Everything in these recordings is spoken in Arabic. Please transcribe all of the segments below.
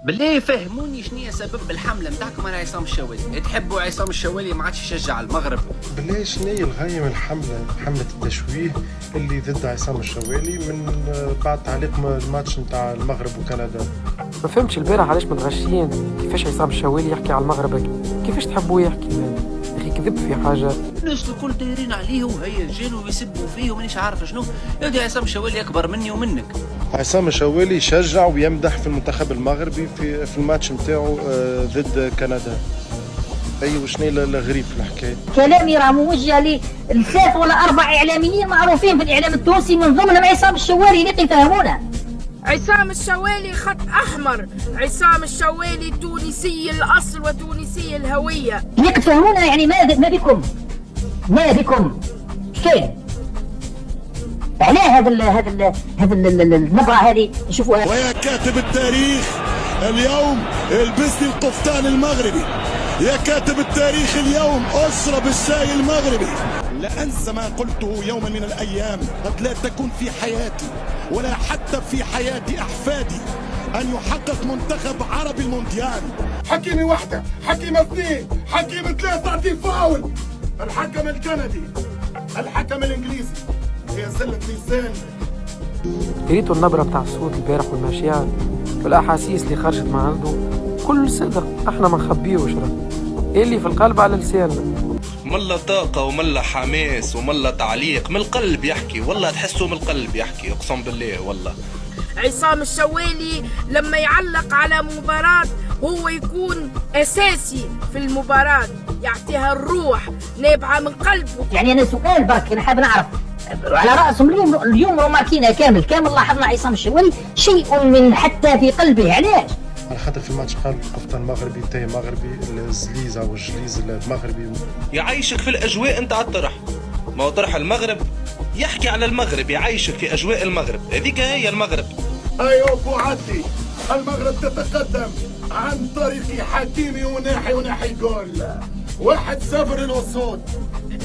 بالله فهموني شنو هي سبب الحمله نتاعكم على عصام الشوالي؟ تحبوا عصام الشوالي ما عادش يشجع المغرب؟ بالله شنو هي الغاية من الحملة، حملة التشويه اللي ضد عصام الشوالي من بعد تعليق الماتش نتاع المغرب وكندا؟ ما فهمتش البارح علاش متغشيين كيفاش عصام الشوالي يحكي على المغرب هكا. كيفاش تحبوا يحكي يا اخي كذب في حاجه. الناس الكل دايرين عليه وهيجان ويسبوا فيه ومانيش عارف شنو. يا عصام الشوالي اكبر مني ومنك. عصام الشوالي يشجع ويمدح في المنتخب المغربي في الماتش نتاعو ضد كندا. ايوه شنو الغريب في الحكايه؟ كلامي راه موجه لثلاث ولا اربع اعلاميين معروفين في الاعلام التونسي من ضمنهم عصام الشوالي اللي يفهمونا. عصام الشوالي خط أحمر، عصام الشوالي تونسي الأصل وتونسي الهوية. ليك تفهمونا يعني ما بكم؟ ما بكم؟ كاين؟ علاه هذا النبرة هذه نشوفوها. ويا كاتب التاريخ اليوم البسني القفطان المغربي، يا كاتب التاريخ اليوم اشرب الشاي المغربي. لا أنسى ما قلته يوما من الأيام، قد لا تكون في حياتي ولا حتى في حياة أحفادي أن يحقق منتخب عربي المونديال. حكيمي واحدة، حكيمة اثنين، حكيمة ثلاثة، أعطي فاول. الحكم الكندي، الحكم الإنجليزي، هي زلة لسان. ريتوا النبرة بتاع الصوت البارح والمشاعر والأحاسيس اللي خرجت من عنده كل صدق، احنا ما نخبيوش اللي في القلب على لساننا. ملا طاقة وملا حماس وملا تعليق من القلب يحكي، والله تحسه من القلب يحكي، اقسم بالله والله. عصام الشوالي لما يعلق على مباراة هو يكون أساسي في المباراة، يعطيها الروح نابعة من قلبه. يعني أنا سؤال برك أنا حاب نعرف على رأسهم اليوم روماركينا كامل لاحظنا عصام الشوالي شيء من حتى في قلبه. علاش؟ على خاطر في الماتش قال القفطان المغربي تاي مغربي، الزليز او الجليز المغربي. يعيشك في الاجواء انت على الطرح، ما هو طرح المغرب يحكي على المغرب، يعيشك في اجواء المغرب، هذيك هي المغرب. ايوه بوعدي المغرب تتقدم عن طريق حكيمي وناحي جول 1-0 الأسود.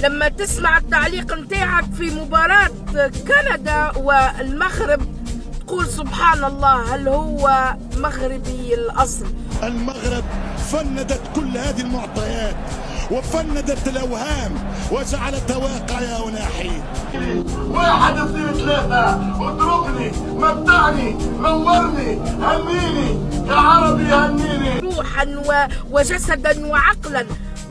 لما تسمع التعليق نتاعك في مباراة كندا والمغرب تقول سبحان الله، هل هو مغربي الأصل؟ المغرب فندت كل هذه المعطيات وفندت الأوهام وجعلتها واقع يا وناحي. 1 2 3 اضربني متعني نورني هنيني يا عربي هنيني. روحا وجسدا وعقلا.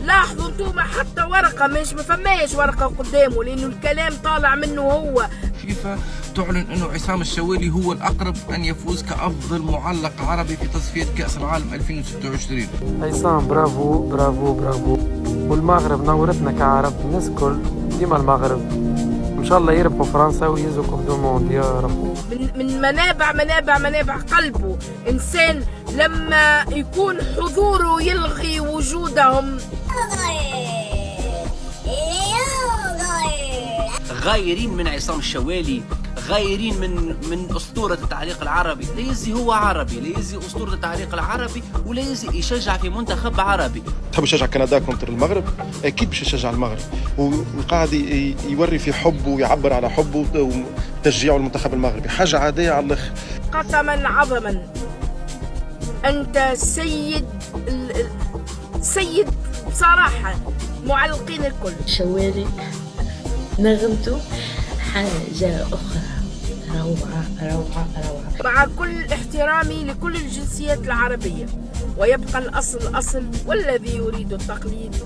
لاحظوا انتم حتى ورقة ما فماش ورقة قدامه لأنه الكلام طالع منه هو. فيفا تعلن أنه عصام الشوالي هو الأقرب أن يفوز كأفضل معلق عربي في تصفية كأس العالم 2026. عصام برافو برافو برافو، والمغرب نورتنا كعرب. الناس كل ديما المغرب إن شاء الله يربحوا فرنسا ويهزوا كوب دو موند يا رب. من منابع قلبه. إنسان لما يكون حضوره يلغي وجودهم. غايرين من عصام الشوالي، غايرين من أسطورة التعليق العربي. لا يزي هو عربي، لا يزي أسطورة التعليق العربي، ولا يزي يشجع في منتخب عربي. تحب يشجع كندا كونتر المغرب؟ اكيد باش يشجع المغرب، وقاعد يوري في حبه ويعبر على حبه وتشجيعه المنتخب المغربي، حاجه عاديه على الاخر. قسما عظما انت سيد بصراحه معلقين الكل. شوالي نغمته حاجة أخرى، روعة. مع كل احترامي لكل الجنسيات العربية، ويبقى الأصل أصل، والذي يريد التقليد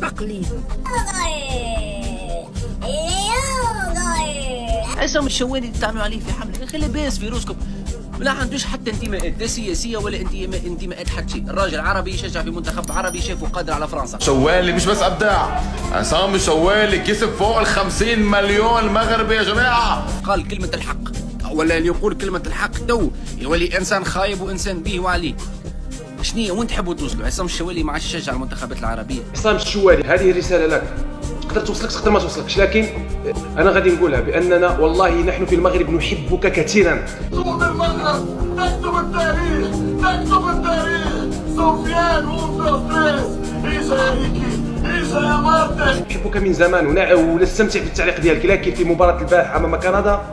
تقليد. عصام الشوالي اللي تعملوا عليه في حملة، يا أخي لاباس في روسكم، لا عندوش حتى انتماءات لا سياسيه ولا انتماءات حتى شيء. الراجل عربي يشجع في منتخب عربي شافه قادر على فرنسا. شوالي مش بس ابداع، عصام الشوالي كسب فوق ال50 مليون مغربي يا جماعه. قال كلمه الحق، ولا اللي يقول كلمه الحق تو يولي انسان خايب وانسان به وعليه. شنية وين تحبوا توصلوا؟ عصام الشوالي ما عادش يشجع المنتخبات العربيه. عصام الشوالي هذه رساله لك، تقدر توصلك تقدر ما توصلكش، لكن انا غادي نقولها باننا والله نحن في المغرب نحبك كثيرا. صوت المغرب تكتب التاريخ، سفيان ومبروك إيجا يا مارتن. نحبك من زمان ونستمتع بالتعليق ديالك، لكن في مباراة البارحة أمام كندا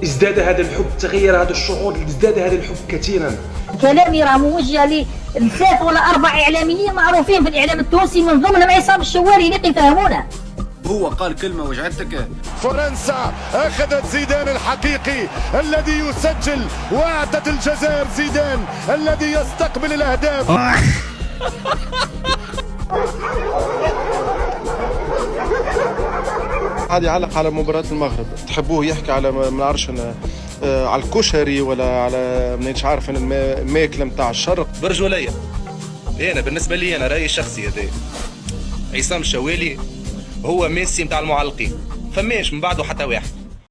ازداد هذا الحب، تغير هذا الشعور، ازداد هذا الحب كثيرا. كلامي راه موجه لثلاث ولا اربع اعلاميين معروفين في الاعلام التونسي، من ضمنهم عصام الشوالي اللي يفهمونا. هو قال كلمة وجعتك. فرنسا أخذت زيدان الحقيقي الذي يسجل، وأعطت الجزائر زيدان الذي يستقبل الأهداف. قاعد يعلق على مباراة المغرب، تحبوه يحكي على ما نعرفش على الكشري ولا على مانيش عارف الماكلة متاع الشرق برجولية. أنا بالنسبة لي أنا رأيي الشخصي هذا، عصام الشوالي هو ميسي متاع المعلقين، فماش من بعده حتى واحد.